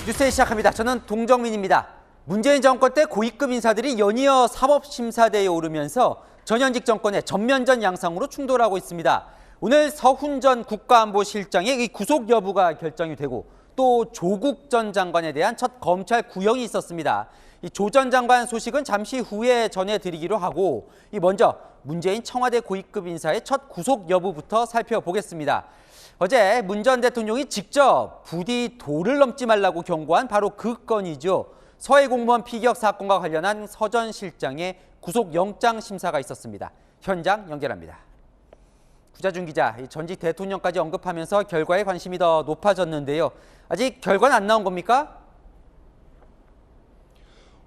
뉴스 시작합니다. 저는 동정민입니다. 문재인 정권 때 고위급 인사들이 연이어 사법심사대에 오르면서 전현직 정권의 전면전 양상으로 충돌하고 있습니다. 오늘 서훈 전 국가안보실장의 이 구속 여부가 결정이 되고 또 조국 전 장관에 대한 첫 검찰 구형이 있었습니다. 이 조 전 장관 소식은 잠시 후에 전해드리기로 하고 먼저 문재인 청와대 고위급 인사의 첫 구속 여부부터 살펴보겠습니다. 어제 문 전 대통령이 직접 부디 도를 넘지 말라고 경고한 바로 그 건이죠. 서해 공무원 피격 사건과 관련한 서 전 실장의 구속영장 심사가 있었습니다. 현장 연결합니다. 구자준 기자, 전직 대통령까지 언급하면서 결과에 관심이 더 높아졌는데요. 아직 결과는 안 나온 겁니까?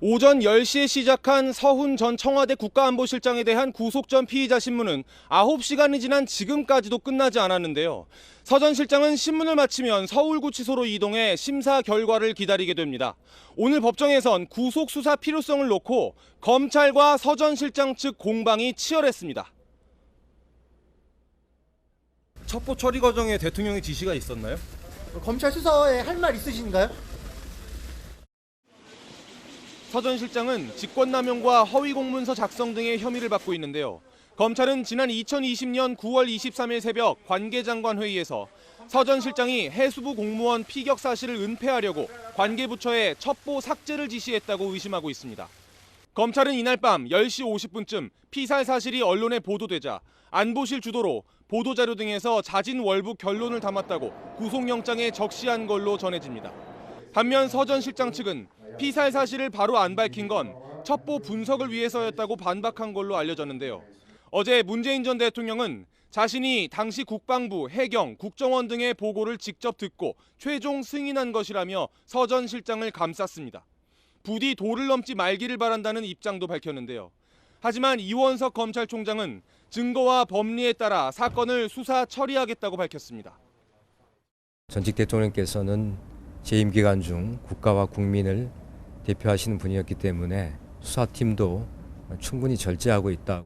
오전 10시에 시작한 서훈 전 청와대 국가안보실장에 대한 구속 전 피의자 신문은 9시간이 지난 지금까지도 끝나지 않았는데요. 서 전 실장은 신문을 마치면 서울구치소로 이동해 심사 결과를 기다리게 됩니다. 오늘 법정에선 구속 수사 필요성을 놓고 검찰과 서 전 실장 측 공방이 치열했습니다. 첩보 처리 과정에 대통령의 지시가 있었나요? 검찰 수사에 할 말 있으신가요? 서 전 실장은 직권남용과 허위공문서 작성 등의 혐의를 받고 있는데요. 검찰은 지난 2020년 9월 23일 새벽 관계장관 회의에서 서 전 실장이 해수부 공무원 피격 사실을 은폐하려고 관계부처에 첩보 삭제를 지시했다고 의심하고 있습니다. 검찰은 이날 밤 10시 50분쯤 피살 사실이 언론에 보도되자 안보실 주도로 보도자료 등에서 자진월북 결론을 담았다고 구속영장에 적시한 걸로 전해집니다. 반면 서 전 실장 측은 피살 사실을 바로 안 밝힌 건 첩보 분석을 위해서였다고 반박한 걸로 알려졌는데요. 어제 문재인 전 대통령은 자신이 당시 국방부, 해경, 국정원 등의 보고를 직접 듣고 최종 승인한 것이라며 서 전 실장을 감쌌습니다. 부디 도를 넘지 말기를 바란다는 입장도 밝혔는데요. 하지만 이원석 검찰총장은 증거와 법리에 따라 사건을 수사 처리하겠다고 밝혔습니다. 전직 대통령께서는 재임 기간 중 국가와 국민을 대표하시는 분이었기 때문에 수사팀도 충분히 절제하고 있다.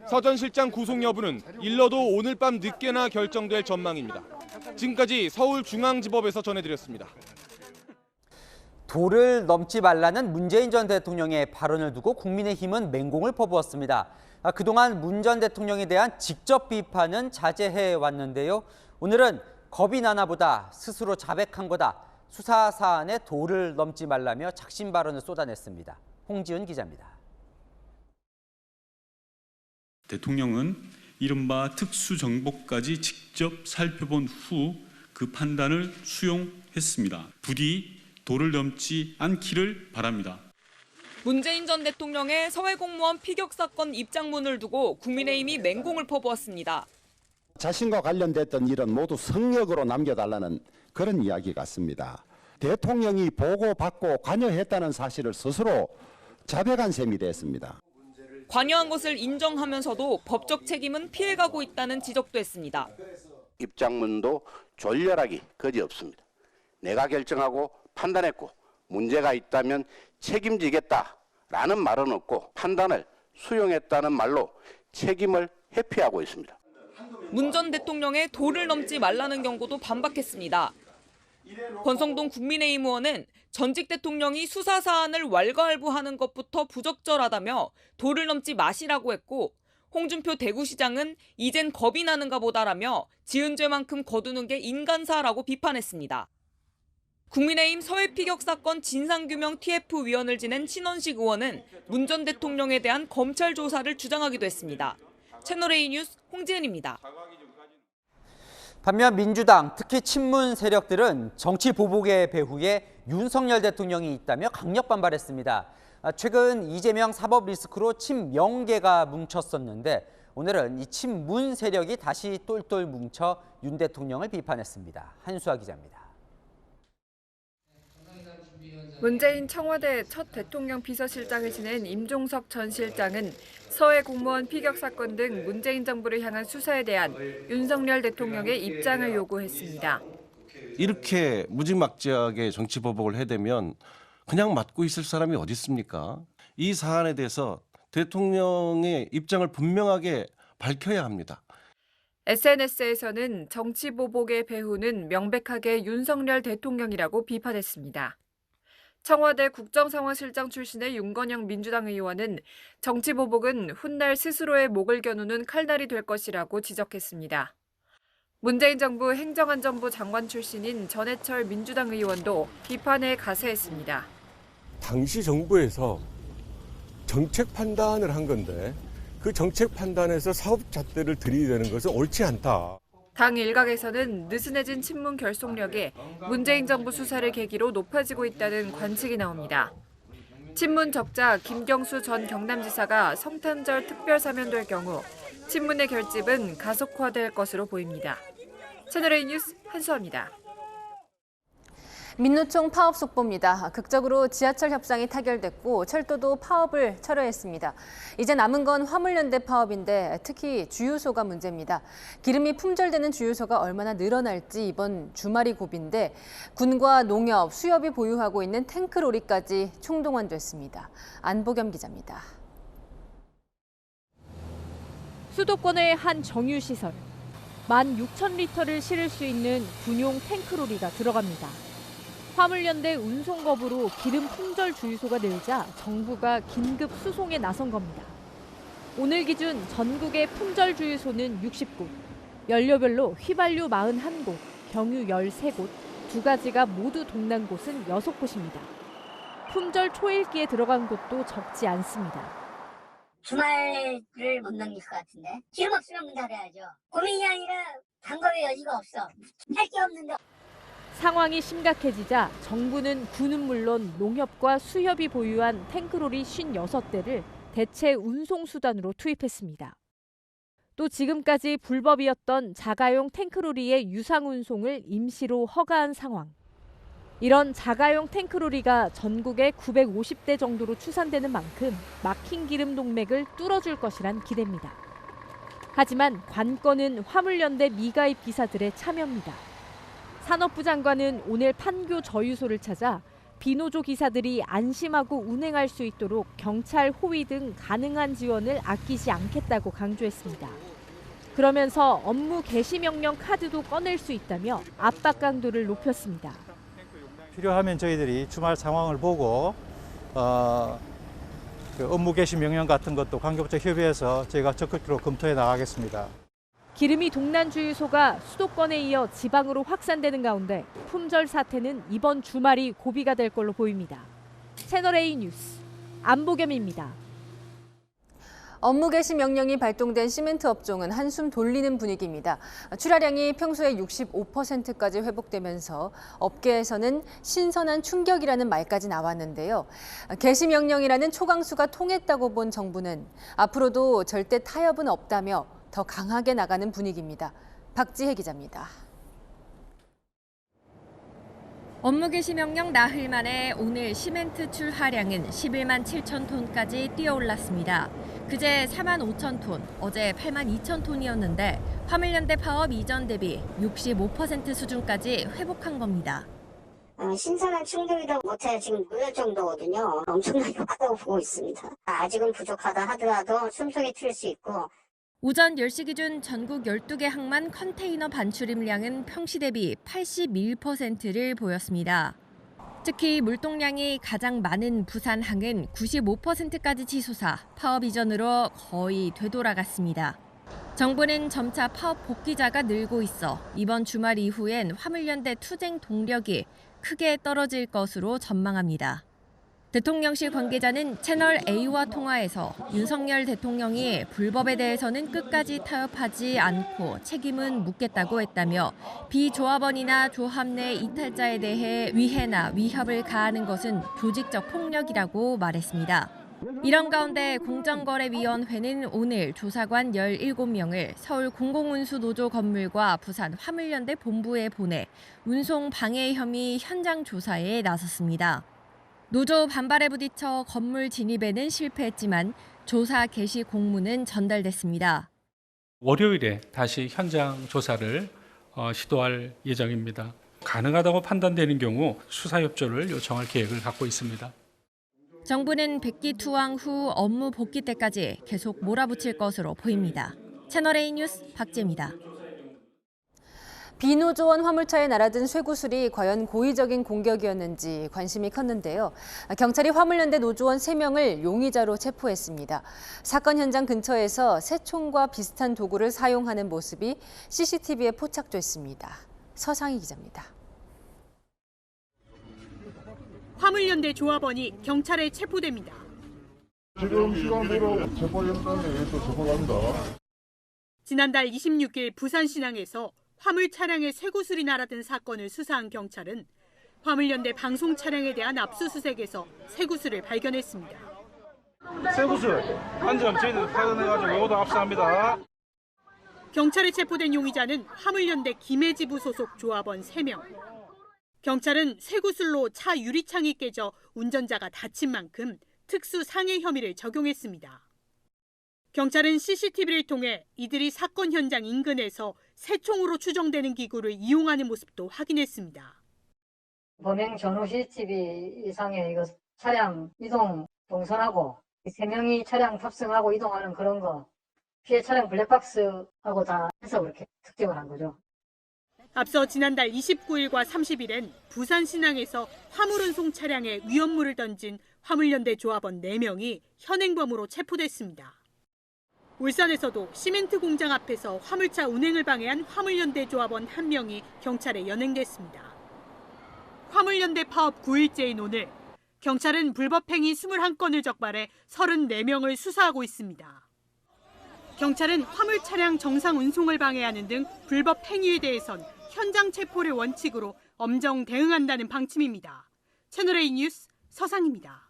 서 전 실장 구속 여부는 일러도 오늘 밤 늦게나 결정될 전망입니다. 지금까지 서울중앙지법에서 전해드렸습니다. 도를 넘지 말라는 문재인 전 대통령의 발언을 두고 국민의힘은 맹공을 퍼부었습니다. 그동안 문 전 대통령에 대한 직접 비판은 자제해 왔는데요. 오늘은 겁이 나나 보다, 스스로 자백한 거다, 수사 사안에 도를 넘지 말라며 작심 발언을 쏟아냈습니다. 홍지은 기자입니다. 대통령은 이른바 특수정보까지 직접 살펴본 후 그 판단을 수용했습니다. 부디 도를 넘지 않기를 바랍니다. 문재인 전 대통령의 서해 공무원 피격 사건 입장문을 두고 국민의힘이 맹공을 퍼부었습니다. 자신과 관련됐던 일은 모두 성역으로 남겨달라는 그런 이야기 같습니다. 대통령이 보고받고 관여했다는 사실을 스스로 자백한 셈이 됐습니다. 관여한 것을 인정하면서도 법적 책임은 피해가고 있다는 지적도 했습니다. 입장문도 졸렬하기 거지없습니다. 내가 결정하고 판단했고 문제가 있다면 책임지겠다라는 말은 없고 판단을 수용했다는 말로 책임을 회피하고 있습니다. 문 전 대통령의 도를 넘지 말라는 경고도 반박했습니다. 권성동 국민의힘 의원은 전직 대통령이 수사 사안을 왈가왈부하는 것부터 부적절하다며 도를 넘지 마시라고 했고 홍준표 대구시장은 이젠 겁이 나는가 보다라며 지은 죄만큼 거두는 게 인간사라고 비판했습니다. 국민의힘 서해 피격 사건 진상규명 TF위원을 지낸 신원식 의원은 문 전 대통령에 대한 검찰 조사를 주장하기도 했습니다. 채널A 뉴스 홍지은입니다. 반면 민주당, 특히 친문 세력들은 정치 보복의 배후에 윤석열 대통령이 있다며 강력 반발했습니다. 최근 이재명 사법 리스크로 친명계가 뭉쳤었는데 오늘은 이 친문 세력이 다시 똘똘 뭉쳐 윤 대통령을 비판했습니다. 한수아 기자입니다. 문재인 청와대 첫 대통령 비서실장을 지낸 임종석 전 실장은 서해 공무원 피격 사건 등 문재인 정부를 향한 수사에 대한 윤석열 대통령의 입장을 요구했습니다. 이렇게 무지막지하게 정치 보복을 해대면 그냥 맡고 있을 사람이 어디 있습니까? 이 사안에 대해서 대통령의 입장을 분명하게 밝혀야 합니다. SNS에서는 정치 보복의 배후는 명백하게 윤석열 대통령이라고 비판했습니다. 청와대 국정상황실장 출신의 윤건영 민주당 의원은 정치 보복은 훗날 스스로의 목을 겨누는 칼날이 될 것이라고 지적했습니다. 문재인 정부 행정안전부 장관 출신인 전해철 민주당 의원도 비판에 가세했습니다. 당시 정부에서 정책 판단을 한 건데 그 정책 판단에서 사업 잣대를 들이대는 것은 옳지 않다. 당 일각에서는 느슨해진 친문 결속력에 문재인 정부 수사를 계기로 높아지고 있다는 관측이 나옵니다. 친문 적자 김경수 전 경남지사가 성탄절 특별 사면될 경우 친문의 결집은 가속화될 것으로 보입니다. 채널A 뉴스 한수아입니다. 민노총 파업 속보입니다. 극적으로 지하철 협상이 타결됐고 철도도 파업을 철회했습니다. 이제 남은 건 화물연대 파업인데 특히 주유소가 문제입니다. 기름이 품절되는 주유소가 얼마나 늘어날지 이번 주말이 고비인데 군과 농협, 수협이 보유하고 있는 탱크로리까지 총동원됐습니다. 안보겸 기자입니다. 수도권의 한 정유시설. 16,000리터를 실을 수 있는 군용 탱크로리가 들어갑니다. 화물연대 운송 거부로 기름 품절 주유소가 늘자 정부가 긴급 수송에 나선 겁니다. 오늘 기준 전국의 품절 주유소는 60곳, 연료별로 휘발유 41곳, 경유 13곳, 두 가지가 모두 동난 곳은 6곳입니다. 품절 초일기에 들어간 곳도 적지 않습니다. 주말을 못 넘길 것 같은데 기름 없으면 문 닫아야죠. 고민이 아니라 방법의 여지가 없어. 할 게 없는데. 상황이 심각해지자 정부는 군은 물론 농협과 수협이 보유한 탱크로리 56대를 대체 운송수단으로 투입했습니다. 또 지금까지 불법이었던 자가용 탱크로리의 유상운송을 임시로 허가한 상황. 이런 자가용 탱크로리가 전국에 950대 정도로 추산되는 만큼 막힌 기름 동맥을 뚫어줄 것이란 기대입니다. 하지만 관건은 화물연대 미가입 기사들의 참여입니다. 산업부 장관은 오늘 판교 저유소를 찾아 비노조 기사들이 안심하고 운행할 수 있도록 경찰 호위 등 가능한 지원을 아끼지 않겠다고 강조했습니다. 그러면서 업무 개시 명령 카드도 꺼낼 수 있다며 압박 강도를 높였습니다. 필요하면 저희들이 주말 상황을 보고 업무 개시 명령 같은 것도 관계부처 협의해서 저희가 적극적으로 검토해 나가겠습니다. 기름이 동난 주유소가 수도권에 이어 지방으로 확산되는 가운데 품절 사태는 이번 주말이 고비가 될 걸로 보입니다. 채널A 뉴스 안보겸입니다. 업무 개시 명령이 발동된 시멘트 업종은 한숨 돌리는 분위기입니다. 출하량이 평소의 65%까지 회복되면서 업계에서는 신선한 충격이라는 말까지 나왔는데요. 개시 명령이라는 초강수가 통했다고 본 정부는 앞으로도 절대 타협은 없다며 더 강하게 나가는 분위기입니다. 박지혜 기자입니다. 업무 개시 명령 나흘 만에 오늘 시멘트 출하량은 11만 7천 톤까지 뛰어올랐습니다. 그제 4만 5천 톤, 어제 8만 2천 톤이었는데 화물연대 파업 이전 대비 65% 수준까지 회복한 겁니다. 신선한 충격이라고 못해 지금 놀랄 정도거든요. 엄청나게 크다고 보고 있습니다. 아직은 부족하다 하더라도 숨속에 튈 수 있고. 오전 10시 기준 전국 12개 항만 컨테이너 반출입량은 평시 대비 81%를 보였습니다. 특히 물동량이 가장 많은 부산항은 95%까지 치솟아 파업 이전으로 거의 되돌아갔습니다. 정부는 점차 파업 복귀자가 늘고 있어 이번 주말 이후엔 화물연대 투쟁 동력이 크게 떨어질 것으로 전망합니다. 대통령실 관계자는 채널A와 통화에서 윤석열 대통령이 불법에 대해서는 끝까지 타협하지 않고 책임은 묻겠다고 했다며 비조합원이나 조합 내 이탈자에 대해 위해나 위협을 가하는 것은 조직적 폭력이라고 말했습니다. 이런 가운데 공정거래위원회는 오늘 조사관 17명을 서울 공공운수노조 건물과 부산 화물연대 본부에 보내 운송 방해 혐의 현장 조사에 나섰습니다. 노조 반발에 부딪혀 건물 진입에는 실패했지만 조사 개시 공문은 전달됐습니다. 월요일에 다시 현장 조사를 시도할 예정입니다. 가능하다고 판단되는 경우 수사 협조를 요청할 계획을 갖고 있습니다. 정부는 백기 투항 후 업무 복귀 때까지 계속 몰아붙일 것으로 보입니다. 채널A 뉴스 박지입니다. 비노조원 화물차에 날아든 쇠구슬이 과연 고의적인 공격이었는지 관심이 컸는데요. 경찰이 화물연대 노조원 3명을 용의자로 체포했습니다. 사건 현장 근처에서 새총과 비슷한 도구를 사용하는 모습이 CCTV에 포착됐습니다. 서상희 기자입니다. 화물연대 조합원이 경찰에 체포됩니다. 지금 시간대로 체포했다는데 또 체포합니다. 지난달 26일 부산 신항에서 화물 차량에 쇠구슬이 날아든 사건을 수사한 경찰은 화물연대 방송 차량에 대한 압수수색에서 쇠구슬을 발견했습니다. 쇠구슬 한 점 저희들 확인해가지고 모두 압수합니다. 경찰에 체포된 용의자는 화물연대 김해지부 소속 조합원 3명. 경찰은 쇠구슬로 차 유리창이 깨져 운전자가 다친 만큼 특수 상해 혐의를 적용했습니다. 경찰은 CCTV를 통해 이들이 사건 현장 인근에서 새총으로 추정되는 기구를 이용하는 모습도 확인했습니다. 범행 전후 CCTV 이상의 이거 차량 이동 동선하고 3명이 차량 탑승하고 이동하는 그런 거 피해 차량 블랙박스하고 다 해서 그렇게 특정을 한 거죠. 앞서 지난달 29일과 30일엔 부산 신항에서 화물 운송 차량에 위험물을 던진 화물연대 조합원 4명이 현행범으로 체포됐습니다. 울산에서도 시멘트 공장 앞에서 화물차 운행을 방해한 화물연대 조합원 1명이 경찰에 연행됐습니다. 화물연대 파업 9일째인 오늘, 경찰은 불법행위 21건을 적발해 34명을 수사하고 있습니다. 경찰은 화물 차량 정상 운송을 방해하는 등 불법 행위에 대해선 현장 체포를 원칙으로 엄정 대응한다는 방침입니다. 채널A 뉴스 서상입니다.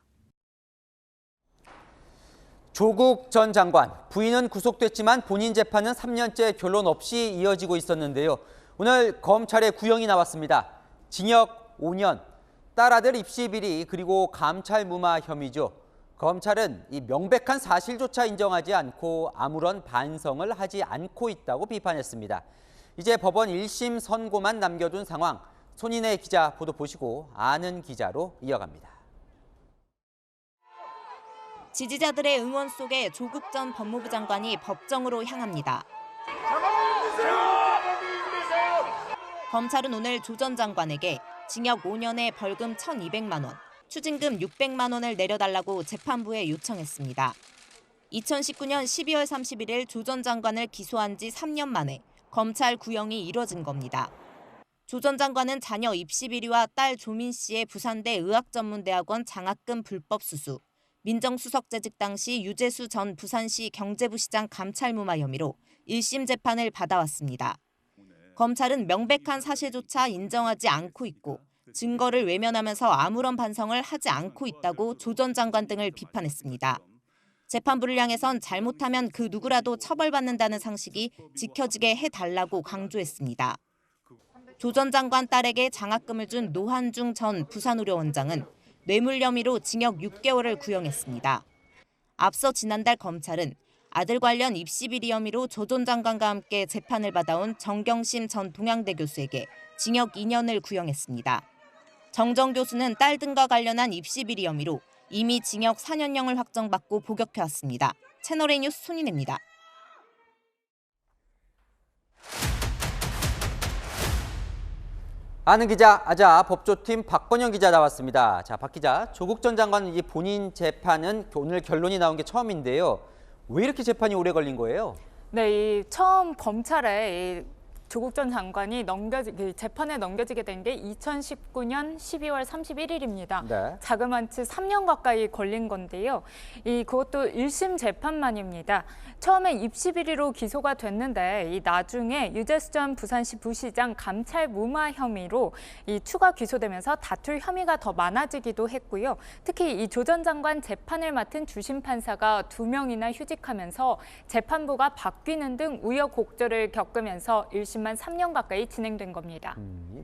조국 전 장관, 부인은 구속됐지만 본인 재판은 3년째 결론 없이 이어지고 있었는데요. 오늘 검찰에 구형이 나왔습니다. 징역 5년, 딸 아들 입시 비리 그리고 감찰 무마 혐의죠. 검찰은 이 명백한 사실조차 인정하지 않고 아무런 반성을 하지 않고 있다고 비판했습니다. 이제 법원 1심 선고만 남겨둔 상황, 손인혜 기자 보도 보시고 아는 기자로 이어갑니다. 지지자들의 응원 속에 조국 전 법무부 장관이 법정으로 향합니다. 검찰은 오늘 조 전 장관에게 징역 5년에 벌금 1,200만 원, 추징금 600만 원을 내려달라고 재판부에 요청했습니다. 2019년 12월 31일 조 전 장관을 기소한 지 3년 만에 검찰 구형이 이뤄진 겁니다. 조 전 장관은 자녀 입시 비리와 딸 조민 씨의 부산대 의학전문대학원 장학금 불법 수수, 민정수석 재직 당시 유재수 전 부산시 경제부시장 감찰 무마 혐의로 1심 재판을 받아왔습니다. 검찰은 명백한 사실조차 인정하지 않고 있고 증거를 외면하면서 아무런 반성을 하지 않고 있다고 조 전 장관 등을 비판했습니다. 재판부를 향해선 잘못하면 그 누구라도 처벌받는다는 상식이 지켜지게 해달라고 강조했습니다. 조 전 장관 딸에게 장학금을 준 노한중 전 부산의료원장은 뇌물 혐의로 징역 6개월을 구형했습니다. 앞서 지난달 검찰은 아들 관련 입시 비리 혐의로 조 전 장관과 함께 재판을 받아온 정경심 전 동양대 교수에게 징역 2년을 구형했습니다. 정정 교수는 딸 등과 관련한 입시 비리 혐의로 이미 징역 4년형을 확정받고 복역해왔습니다. 채널A 뉴스 손인혜입니다. 아는 기자, 아자 법조팀 박건영 기자 나왔습니다. 자, 박 기자, 조국 전 장관 이 본인 재판은 오늘 결론이 나온 게 처음인데요. 왜 이렇게 재판이 오래 걸린 거예요? 네, 처음 검찰에 조국 전 장관이 재판에 넘겨지게 된 게 2019년 12월 31일입니다. 네. 자그마치 3년 가까이 걸린 건데요. 그것도 1심 재판만입니다. 처음에 입시 비리로 기소가 됐는데 나중에 유재수 전 부산시 부시장 감찰 무마 혐의로 추가 기소되면서 다툴 혐의가 더 많아지기도 했고요. 특히 이 조 전 장관 재판을 맡은 주심 판사가 2명이나 휴직하면서 재판부가 바뀌는 등 우여곡절을 겪으면서 1심만 3년 가까이 진행된 겁니다.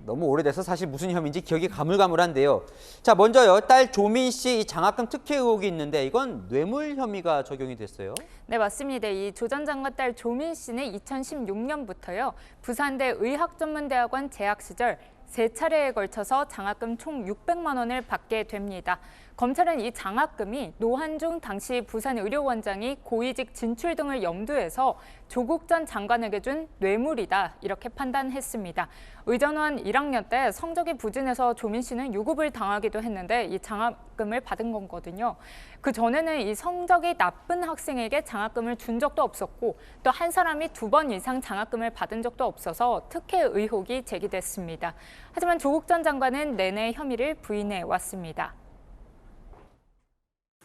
너무 오래돼서 사실 무슨 혐의인지 기억이 가물가물한데요. 자, 먼저요. 딸 조민 씨 장학금 특혜 의혹이 있는데 이건 뇌물 혐의가 적용이 됐어요? 네, 맞습니다. 이 조 전 장관 딸 조민 씨는 2016년부터요. 부산대 의학전문대학원 재학 시절 3차례에 걸쳐서 장학금 총 600만 원을 받게 됩니다. 검찰은 이 장학금이 노한중 당시 부산의료원장이 고위직 진출 등을 염두해서 조국 전 장관에게 준 뇌물이다 이렇게 판단했습니다. 의전원 1학년 때 성적이 부진해서 조민 씨는 유급을 당하기도 했는데 이 장학금을 받은 거거든요. 그 전에는 이 성적이 나쁜 학생에게 장학금을 준 적도 없었고 또 한 사람이 2번 이상 장학금을 받은 적도 없어서 특혜 의혹이 제기됐습니다. 하지만 조국 전 장관은 내내 혐의를 부인해 왔습니다.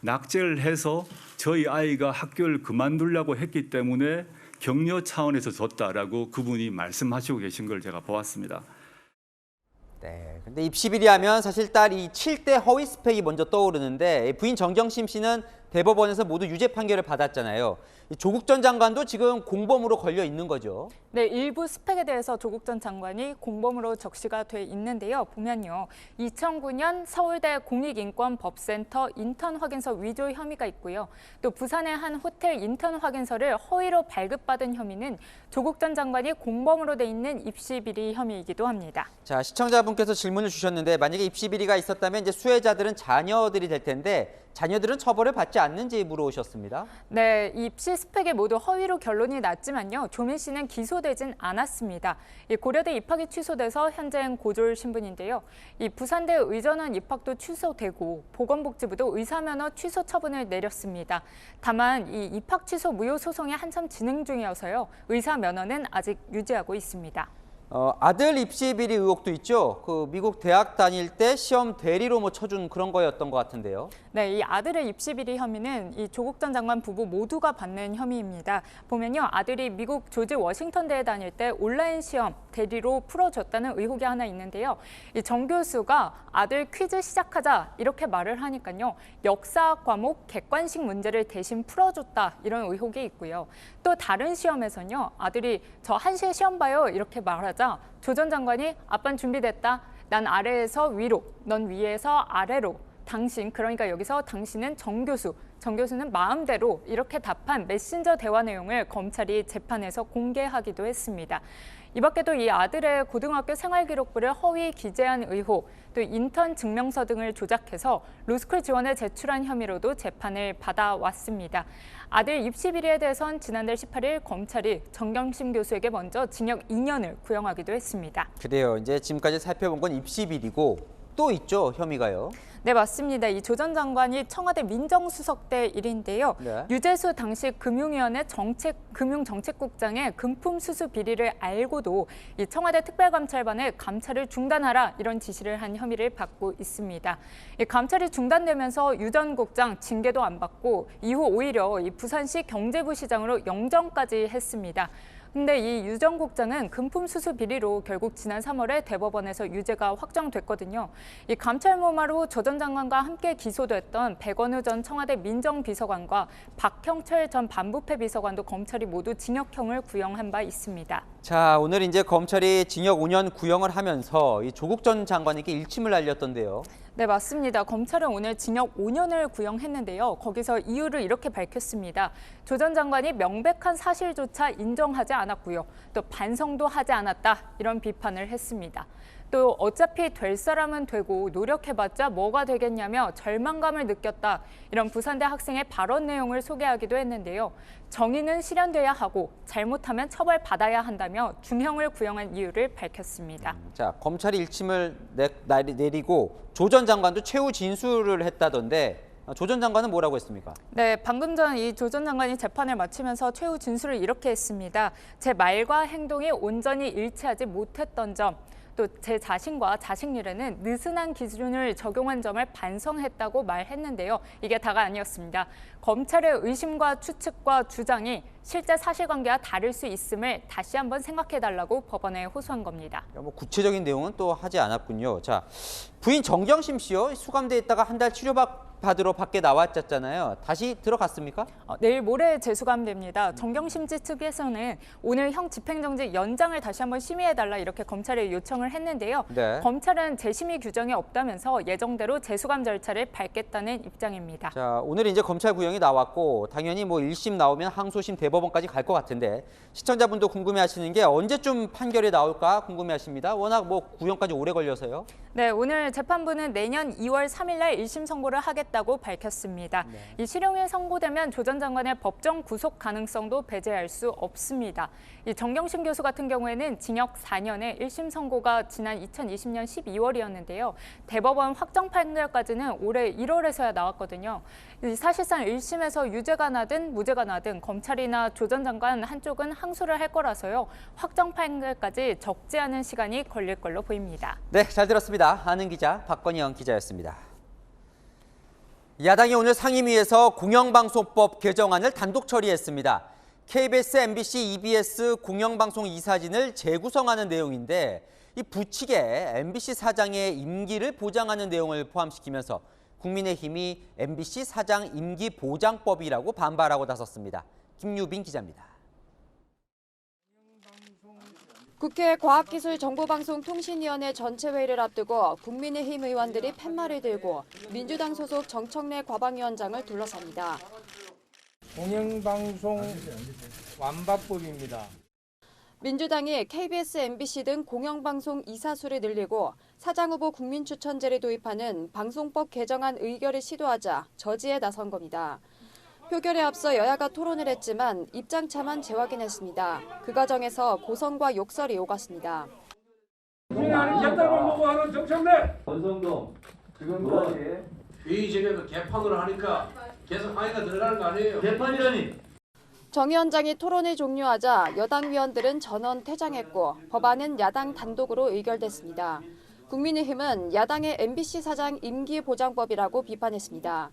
낙제를 해서 저희 아이가 학교를 그만두려고 했기 때문에 격려 차원에서 줬다라고 그분이 말씀하시고 계신 걸 제가 보았습니다. 네, 근데 입시 비리하면 사실 딸 이 7대 허위 스펙이 먼저 떠오르는데 부인 정경심 씨는 대법원에서 모두 유죄 판결을 받았잖아요. 조국 전 장관도 지금 공범으로 걸려 있는 거죠. 네, 일부 스펙에 대해서 조국 전 장관이 공범으로 적시가 돼 있는데요. 보면요. 2009년 서울대 공익인권법센터 인턴 확인서 위조 혐의가 있고요. 또 부산의 한 호텔 인턴 확인서를 허위로 발급받은 혐의는 조국 전 장관이 공범으로 돼 있는 입시 비리 혐의이기도 합니다. 자, 시청자분께서 질문을 주셨는데 만약에 입시 비리가 있었다면 이제 수혜자들은 자녀들이 될 텐데 자녀들은 처벌을 받지 않는지 물어오셨습니다. 네, 입시 스펙이 모두 허위로 결론이 났지만요. 조민 씨는 기소되진 않았습니다. 고려대 입학이 취소돼서 현재는 고졸 신분인데요. 이 부산대 의전원 입학도 취소되고 보건복지부도 의사면허 취소 처분을 내렸습니다. 다만 이 입학 취소 무효 소송이 한참 진행 중이어서요. 의사면허는 아직 유지하고 있습니다. 아들 입시 비리 의혹도 있죠. 그 미국 대학 다닐 때 시험 대리로 뭐 쳐준 그런 거였던 것 같은데요. 네, 이 아들의 입시 비리 혐의는 이 조국 전 장관 부부 모두가 받는 혐의입니다. 보면요, 아들이 미국 조지 워싱턴대에 다닐 때 온라인 시험 대리로 풀어줬다는 의혹이 하나 있는데요. 이 정 교수가 아들 퀴즈 시작하자 이렇게 말을 하니까요, 역사학 과목 객관식 문제를 대신 풀어줬다 이런 의혹이 있고요. 또 다른 시험에서는요, 아들이 저 1시에 시험 봐요 이렇게 말하자 조 전 장관이 아빠는 준비됐다. 난 아래에서 위로, 넌 위에서 아래로. 당신, 그러니까 여기서 당신은 정 교수, 정 교수는 마음대로 이렇게 답한 메신저 대화 내용을 검찰이 재판에서 공개하기도 했습니다. 이 밖에도 이 아들의 고등학교 생활기록부를 허위 기재한 의혹, 또 인턴 증명서 등을 조작해서 로스쿨 지원에 제출한 혐의로도 재판을 받아왔습니다. 아들 입시 비리에 대해선 지난달 18일 검찰이 정경심 교수에게 먼저 징역 2년을 구형하기도 했습니다. 그래요. 이제 지금까지 살펴본 건 입시 비리고 또 있죠, 혐의가요. 네, 맞습니다. 이 조 전 장관이 청와대 민정수석 때 일인데요. 네. 유재수 당시 금융위원회 금융정책국장의 금품 수수 비리를 알고도 이 청와대 특별감찰반에 감찰을 중단하라 이런 지시를 한 혐의를 받고 있습니다. 이 감찰이 중단되면서 유 전 국장 징계도 안 받고 이후 오히려 이 부산시 경제부시장으로 영정까지 했습니다. 근데 이 유 전 국장은 금품 수수 비리로 결국 지난 3월에 대법원에서 유죄가 확정됐거든요. 이 감찰 무마로 조 전 장관과 함께 기소됐던 백원우 전 청와대 민정비서관과 박형철 전 반부패 비서관도 검찰이 모두 징역형을 구형한 바 있습니다. 자, 오늘 이제 검찰이 징역 5년 구형을 하면서 이 조국 전 장관에게 일침을 날렸던데요. 네, 맞습니다. 검찰은 오늘 징역 5년을 구형했는데요. 거기서 이유를 이렇게 밝혔습니다. 조 전 장관이 명백한 사실조차 인정하지 않았고요. 또 반성도 하지 않았다 이런 비판을 했습니다. 또 어차피 될 사람은 되고 노력해봤자 뭐가 되겠냐며 절망감을 느꼈다. 이런 부산대 학생의 발언 내용을 소개하기도 했는데요. 정의는 실현돼야 하고 잘못하면 처벌받아야 한다며 중형을 구형한 이유를 밝혔습니다. 자, 검찰이 일침을 내리고 조 전 장관도 최후 진술을 했다던데 조 전 장관은 뭐라고 했습니까? 네, 방금 전 이 조 전 장관이 재판을 마치면서 최후 진술을 이렇게 했습니다. 제 말과 행동이 온전히 일치하지 못했던 점, 또 제 자신과 자식 일에는 느슨한 기준을 적용한 점을 반성했다고 말했는데요. 이게 다가 아니었습니다. 검찰의 의심과 추측과 주장이 실제 사실관계와 다를 수 있음을 다시 한번 생각해달라고 법원에 호소한 겁니다. 뭐 구체적인 내용은 또 하지 않았군요. 자, 부인 정경심 씨요. 수감돼 있다가 한 달 치료받으러 밖에 나왔잖아요. 다시 들어갔습니까? 내일 모레 재수감됩니다. 정경심 씨 측에서는 오늘 형 집행정지 연장을 다시 한번 심의해달라 이렇게 검찰에 요청을 했는데요. 네. 검찰은 재심의 규정이 없다면서 예정대로 재수감 절차를 밟겠다는 입장입니다. 자, 오늘 이제 검찰 구형이 나왔고 당연히 뭐 1심 나오면 항소심 대법원 대법원까지 갈 것 같은데 시청자분도 궁금해하시는 게 언제쯤 판결이 나올까 궁금해하십니다. 워낙 구형까지 오래 걸려서요. 네, 오늘 재판부는 내년 2월 3일 날 1심 선고를 하겠다고 밝혔습니다. 이 실형이 선고되면 조 전 장관의 법정 구속 가능성도 배제할 수 없습니다. 이 정경심 교수 같은 경우에는 징역 4년에 1심 선고가 지난 2020년 12월이었는데요. 대법원 확정 판결까지는 올해 1월에서야 나왔거든요. 사실상 1심에서 유죄가 나든 무죄가 나든 검찰이나 조 전 장관 한쪽은 항소를 할 거라서요. 확정 판결까지 적지 않은 시간이 걸릴 걸로 보입니다. 네, 잘 들었습니다. 아는 기자 박건영 기자였습니다. 야당이 오늘 상임위에서 공영방송법 개정안을 단독 처리했습니다. KBS, MBC, EBS 공영방송 이사진을 재구성하는 내용인데 이 부칙에 MBC 사장의 임기를 보장하는 내용을 포함시키면서 국민의힘이 MBC 사장 임기 보장법이라고 반발하고 나섰습니다. 김유빈 기자입니다. 국회 과학기술정보방송통신위원회 전체회의를 앞두고 국민의힘 의원들이 팻말을 들고 민주당 소속 정청래 과방위원장을 둘러쌉니다. 공영방송 완화법입니다. 민주당이 KBS, MBC 등 공영방송 이사수를 늘리고 사장후보 국민추천제를 도입하는 방송법 개정안 의결을 시도하자 저지에 나선 겁니다. 표결에 앞서 여야가 토론을 했지만 입장차만 재확인했습니다. 그 과정에서 고성과 욕설이 오갔습니다. 국민의힘 개딸만 보고 하는 정청래! 권성동, 지금 뭐하지? 회의실에서 개판으로 하니까 계속 항의가 들어가는 거 아니에요? 개판이라니! 정 위원장이 토론을 종료하자 여당 위원들은 전원 퇴장했고 법안은 야당 단독으로 의결됐습니다. 국민의힘은 야당의 MBC 사장 임기 보장법이라고 비판했습니다.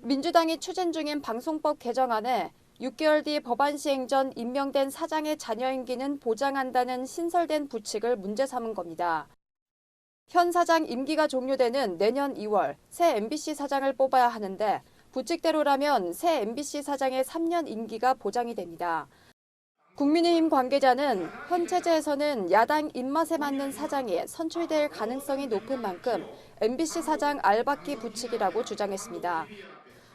민주당이 추진 중인 방송법 개정안에 6개월 뒤 법안 시행 전 임명된 사장의 자녀 임기는 보장한다는 신설된 부칙을 문제 삼은 겁니다. 현 사장 임기가 종료되는 내년 2월 새 MBC 사장을 뽑아야 하는데 부칙대로라면 새 MBC 사장의 3년 임기가 보장이 됩니다. 국민의힘 관계자는 현 체제에서는 야당 입맛에 맞는 사장이 선출될 가능성이 높은 만큼 MBC 사장 알박기 부칙이라고 주장했습니다.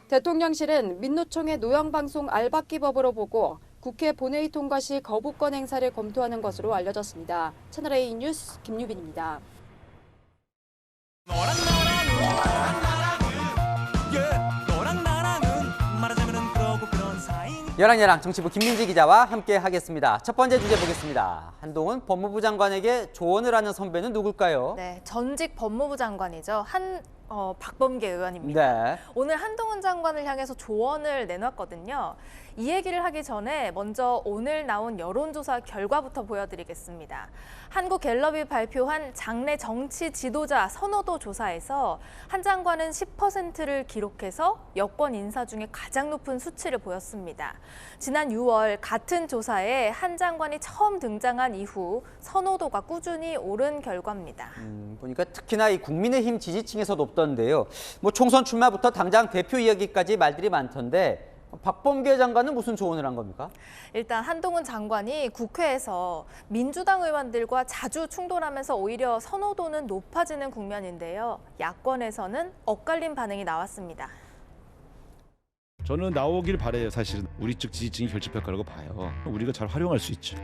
대통령실은 민노총의 노영방송 알박기법으로 보고 국회 본회의 통과 시 거부권 행사를 검토하는 것으로 알려졌습니다. 채널A 뉴스 김유빈입니다. 여랑여랑 정치부 김민지 기자와 함께 하겠습니다. 첫 번째 주제 보겠습니다. 한동훈 법무부 장관에게 조언을 하는 선배는 누굴까요? 네, 전직 법무부 장관이죠. 박범계 의원입니다. 네. 오늘 한동훈 장관을 향해서 조언을 내놨거든요. 이 얘기를 하기 전에 먼저 오늘 나온 여론조사 결과부터 보여드리겠습니다. 한국갤럽이 발표한 장내 정치 지도자 선호도 조사에서 한 장관은 10%를 기록해서 여권 인사 중에 가장 높은 수치를 보였습니다. 지난 6월 같은 조사에 한 장관이 처음 등장한 이후 선호도가 꾸준히 오른 결과입니다. 보니까 특히나 이 국민의힘 지지층에서 높던데요. 총선 출마부터 당장 대표 이야기까지 말들이 많던데 박범계 장관은 무슨 조언을 한 겁니까? 일단 한동훈 장관이 국회에서 민주당 의원들과 자주 충돌하면서 오히려 선호도는 높아지는 국면인데요. 야권에서는 엇갈린 반응이 나왔습니다. 저는 나오길 바래요. 사실은 우리 쪽 지지층이 결집할 거라고 봐요. 우리가 잘 활용할 수 있죠.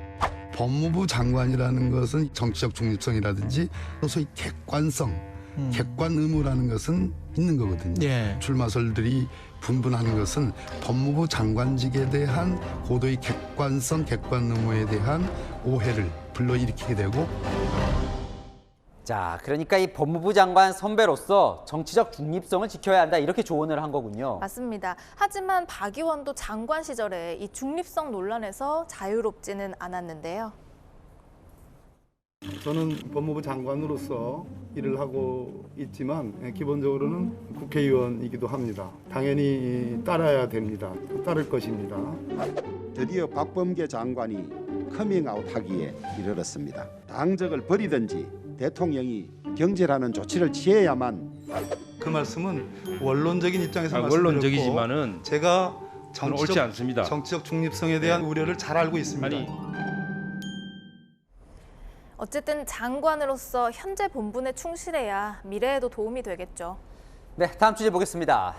법무부 장관이라는 것은 정치적 중립성이라든지 소위 객관성, 객관 의무라는 것은 있는 거거든요. 출마설들이 분분하는 것은 법무부 장관직에 대한 고도의 객관성, 객관 의무에 대한 오해를 불러일으키게 되고. 자, 그러니까 이 법무부 장관 선배로서 정치적 중립성을 지켜야 한다 이렇게 조언을 한 거군요. 맞습니다. 하지만 박 의원도 장관 시절에 이 중립성 논란에서 자유롭지는 않았는데요. 저는 법무부 장관으로서 일을 하고 있지만 기본적으로는 국회의원이기도 합니다. 당연히 따라야 됩니다. 따를 것입니다. 드디어 박범계 장관이 커밍아웃하기에 이르렀습니다. 당적을 버리든지 대통령이 경질하는 조치를 취해야만. 그 말씀은 원론적인 입장에서 말씀드렸고 원론적이지만은 제가 옳지 않습니다. 정치적 중립성에 대한 우려를 잘 알고 있습니다. 어쨌든 장관으로서 현재 본분에 충실해야 미래에도 도움이 되겠죠. 네, 다음 주제 보겠습니다.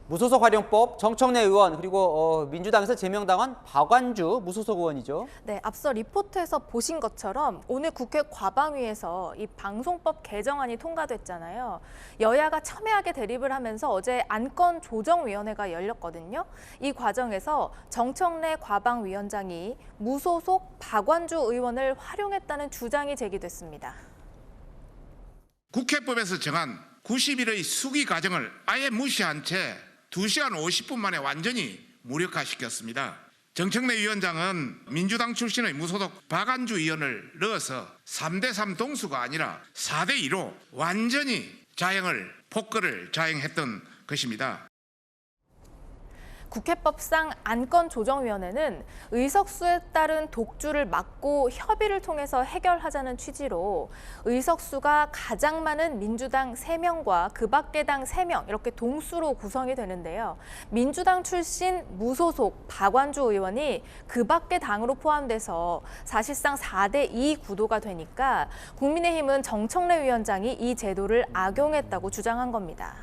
무소속 활용법, 정청래 의원 그리고 민주당에서 제명당한 박완주 무소속 의원이죠. 네, 앞서 리포트에서 보신 것처럼 오늘 국회 과방위에서 이 방송법 개정안이 통과됐잖아요. 여야가 첨예하게 대립을 하면서 어제 안건조정위원회가 열렸거든요. 이 과정에서 정청래 과방위원장이 무소속 박완주 의원을 활용했다는 주장이 제기됐습니다. 국회법에서 정한 90일의 수기 과정을 아예 무시한 채 2시간 50분 만에 완전히 무력화시켰습니다. 정청래 위원장은 민주당 출신의 무소속 박완주 의원을 넣어서 3대3 동수가 아니라 4대2로 완전히 폭거를 자행했던 것입니다. 국회법상 안건조정위원회는 의석수에 따른 독주를 막고 협의를 통해서 해결하자는 취지로 의석수가 가장 많은 민주당 3명과 그 밖의 당 3명 이렇게 동수로 구성이 되는데요. 민주당 출신 무소속 박완주 의원이 그 밖의 당으로 포함돼서 사실상 4대2 구도가 되니까 국민의힘은 정청래 위원장이 이 제도를 악용했다고 주장한 겁니다.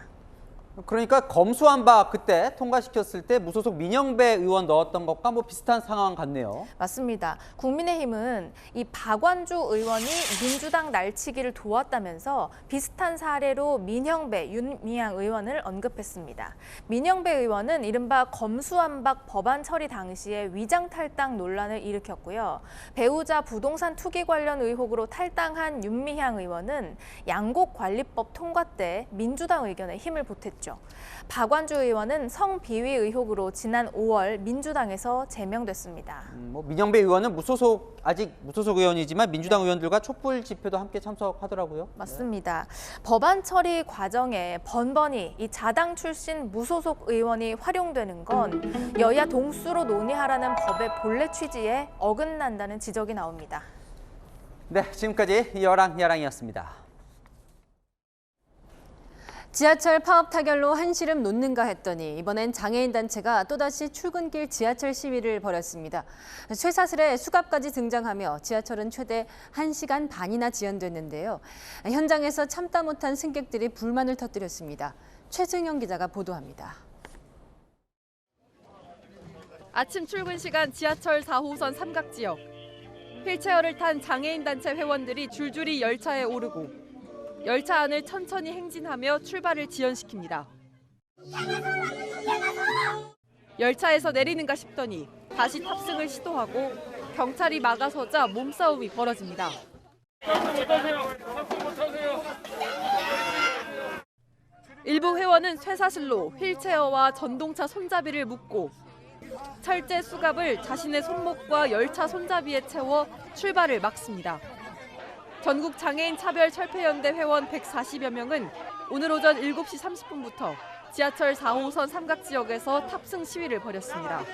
그러니까 검수한 바 그때 통과시켰을 때 무소속 민영배 의원 넣었던 것과 뭐 비슷한 상황 같네요. 맞습니다. 국민의힘은 이 박완주 의원이 민주당 날치기를 도왔다면서 비슷한 사례로 민영배, 윤미향 의원을 언급했습니다. 민영배 의원은 이른바 검수완박 법안 처리 당시에 위장 탈당 논란을 일으켰고요. 배우자 부동산 투기 관련 의혹으로 탈당한 윤미향 의원은 양곡관리법 통과 때 민주당 의견에 힘을 보탰죠. 박완주 의원은 성비위 의혹으로 지난 5월 민주당에서 제명됐습니다. 민영배 의원은 아직 무소속 의원이지만 민주당 의원들과 촛불 집회도 함께 참석하더라고요. 맞습니다. 법안 처리 과정에 번번이 이 자당 출신 무소속 의원이 활용되는 건 여야 동수로 논의하라는 법의 본래 취지에 어긋난다는 지적이 나옵니다. 네, 지금까지 여랑야랑이었습니다. 지하철 파업 타결로 한시름 놓는가 했더니 이번엔 장애인 단체가 또다시 출근길 지하철 시위를 벌였습니다. 쇠사슬에 수갑까지 등장하며 지하철은 최대 1시간 반이나 지연됐는데요. 현장에서 참다 못한 승객들이 불만을 터뜨렸습니다. 최승영 기자가 보도합니다. 아침 출근 시간 지하철 4호선 삼각지역. 휠체어를 탄 장애인 단체 회원들이 줄줄이 열차에 오르고 열차 안을 천천히 행진하며 출발을 지연시킵니다. 열차에서 내리는가 싶더니 다시 탑승을 시도하고 경찰이 막아서자 몸싸움이 벌어집니다. 일부 회원은 쇠사슬로 휠체어와 전동차 손잡이를 묶고 철제 수갑을 자신의 손목과 열차 손잡이에 채워 출발을 막습니다. 전국 장애인 차별 철폐연대 회원 140여 명은 오늘 오전 7시 30분부터 지하철 4호선 삼각지역에서 탑승 시위를 벌였습니다.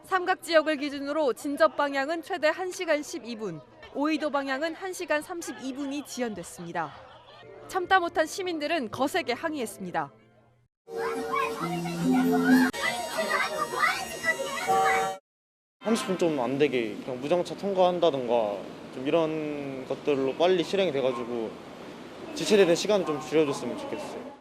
삼각지역을 기준으로 진접 방향은 최대 1시간 12분, 오이도 방향은 1시간 32분이 지연됐습니다. 참다 못한 시민들은 거세게 항의했습니다. 30분 좀 안 되게 그냥 무정차 통과한다던가 좀 이런 것들로 빨리 실행이 돼가지고 지체되는 시간을 좀 줄여줬으면 좋겠어요.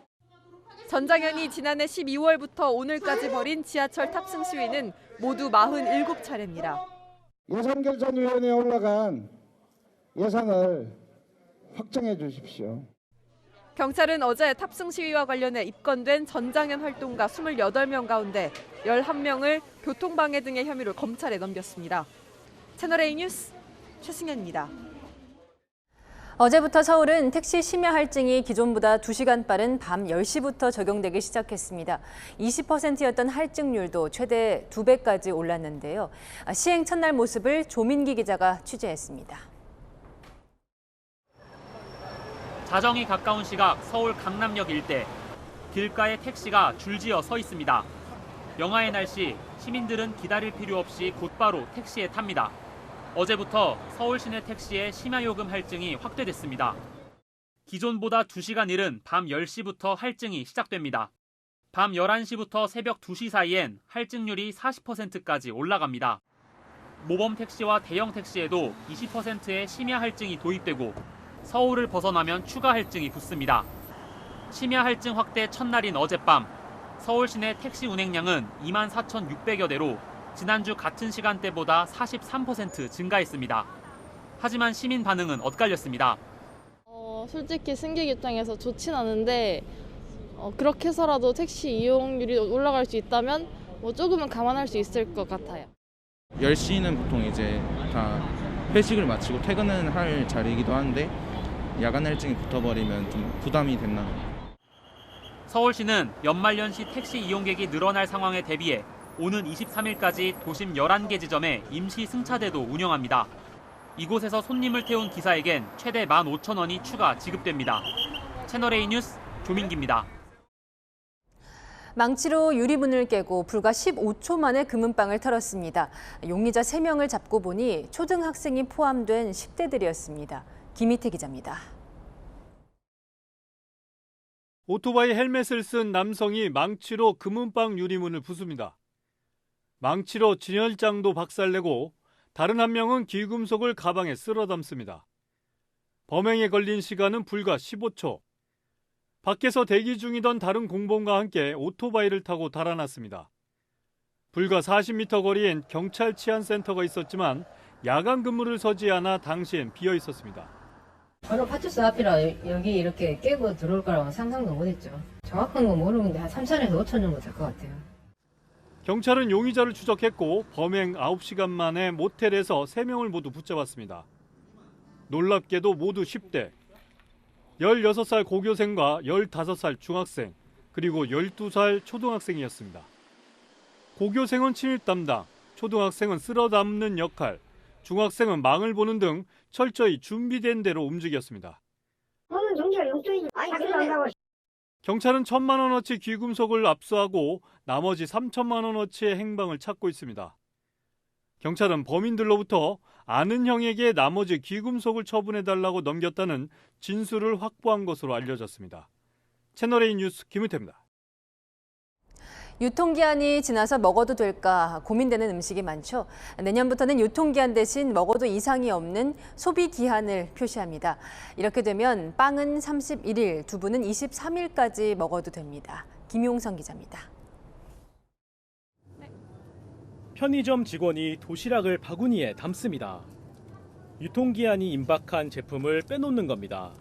전장현이 지난해 12월부터 오늘까지 벌인 지하철 탑승 시위는 모두 47차례입니다. 예산결산위원회에 올라간 예산을 확정해 주십시오. 경찰은 어제 탑승 시위와 관련해 입건된 전장현 활동가 28명 가운데 11명을 교통방해 등의 혐의로 검찰에 넘겼습니다. 채널A 뉴스 최승현입니다. 어제부터 서울은 택시 심야 할증이 기존보다 2시간 빠른 밤 10시부터 적용되기 시작했습니다. 20%였던 할증률도 최대 2배까지 올랐는데요. 시행 첫날 모습을 조민기 기자가 취재했습니다. 자정이 가까운 시각 서울 강남역 일대. 길가에 택시가 줄지어 서 있습니다. 영하의 날씨, 시민들은 기다릴 필요 없이 곧바로 택시에 탑니다. 어제부터 서울 시내 택시의 심야요금 할증이 확대됐습니다. 기존보다 2시간 이른 밤 10시부터 할증이 시작됩니다. 밤 11시부터 새벽 2시 사이엔 할증률이 40%까지 올라갑니다. 모범 택시와 대형 택시에도 20%의 심야 할증이 도입되고 서울을 벗어나면 추가 할증이 붙습니다. 심야 할증 확대 첫날인 어젯밤 서울 시내 택시 운행량은 24,600여 대로 지난주 같은 시간대보다 43% 증가했습니다. 하지만 시민 반응은 엇갈렸습니다. 솔직히 승객 입장에서 좋진 않은데 그렇게 해서라도 택시 이용률이 올라갈 수 있다면 조금은 감안할 수 있을 것 같아요. 10시는 보통 이제 다 회식을 마치고 퇴근을 할 자리이기도 한데 야간 할증이 붙어버리면 좀 부담이 됐나. 서울시는 연말연시 택시 이용객이 늘어날 상황에 대비해 오는 23일까지 도심 11개 지점에 임시 승차대도 운영합니다. 이곳에서 손님을 태운 기사에겐 최대 15,000원이 추가 지급됩니다. 채널A 뉴스 조민기입니다. 망치로 유리문을 깨고 불과 15초 만에 금은방을 털었습니다. 용의자 3명을 잡고 보니 초등학생이 포함된 10대들이었습니다. 김희태 기자입니다. 오토바이 헬멧을 쓴 남성이 망치로 금은방 유리문을 부숩니다. 망치로 진열장도 박살내고 다른 한 명은 귀금속을 가방에 쓸어 담습니다. 범행에 걸린 시간은 불과 15초. 밖에서 대기 중이던 다른 공범과 함께 오토바이를 타고 달아났습니다. 불과 40m 거리엔 경찰 치안센터가 있었지만 야간 근무를 서지 않아 당시엔 비어 있었습니다. 바로 파출소 앞이라 여기 이렇게 깨고 들어올 거라고 상상도 못했죠. 정확한 건 모르는데 한 3천에서 5천 정도 될 것 같아요. 경찰은 용의자를 추적했고 범행 9시간 만에 모텔에서 3명을 모두 붙잡았습니다. 놀랍게도 모두 10대. 16살 고교생과 15살 중학생, 그리고 12살 초등학생이었습니다. 고교생은 침입 담당, 초등학생은 쓸어 담는 역할, 중학생은 망을 보는 등 철저히 준비된 대로 움직였습니다. 경찰은 1,000만 원어치 귀금속을 압수하고 나머지 3천만 원어치의 행방을 찾고 있습니다. 경찰은 범인들로부터 아는 형에게 나머지 귀금속을 처분해달라고 넘겼다는 진술을 확보한 것으로 알려졌습니다. 채널A 뉴스 김은태입니다. 유통기한이 지나서 먹어도 될까 고민되는 음식이 많죠. 내년부터는 유통기한 대신 먹어도 이상이 없는 소비기한을 표시합니다. 이렇게 되면 빵은 31일, 두부는 23일까지 먹어도 됩니다. 김용성 기자입니다. 편의점 직원이 도시락을 바구니에 담습니다. 유통기한이 임박한 제품을 빼놓는 겁니다.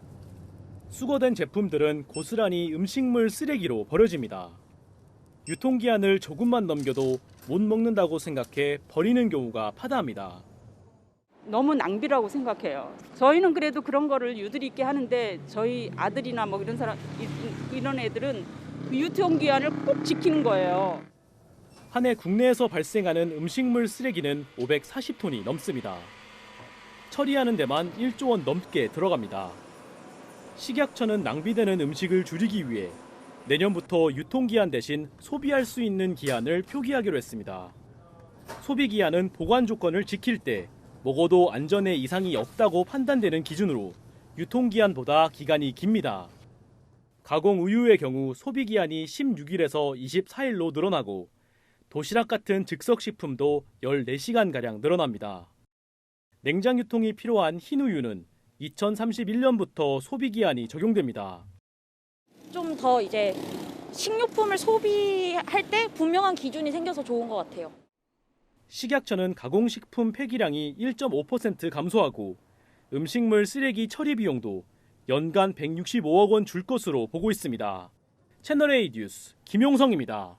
수거된 제품들은 고스란히 음식물 쓰레기로 버려집니다. 유통기한을 조금만 넘겨도 못 먹는다고 생각해 버리는 경우가 파다합니다. 너무 낭비라고 생각해요. 저희는 그래도 그런 거를 유두리 있게 하는데 저희 아들이나 뭐 이런 사람 이런 애들은 그 유통기한을 꼭 지키는 거예요. 한 해 국내에서 발생하는 음식물 쓰레기는 540톤이 넘습니다. 처리하는 데만 1조 원 넘게 들어갑니다. 식약처는 낭비되는 음식을 줄이기 위해 내년부터 유통기한 대신 소비할 수 있는 기한을 표기하기로 했습니다. 소비기한은 보관 조건을 지킬 때 먹어도 안전에 이상이 없다고 판단되는 기준으로 유통기한보다 기간이 깁니다. 가공 우유의 경우 소비기한이 16일에서 24일로 늘어나고 도시락 같은 즉석식품도 14시간가량 늘어납니다. 냉장 유통이 필요한 흰 우유는 2031년부터 소비기한이 적용됩니다. 좀 더 이제 식료품을 소비할 때 분명한 기준이 생겨서 좋은 것 같아요. 식약처는 가공식품 폐기량이 1.5% 감소하고 음식물 쓰레기 처리 비용도 연간 165억 원 줄 것으로 보고 있습니다. 채널A 뉴스 김용성입니다.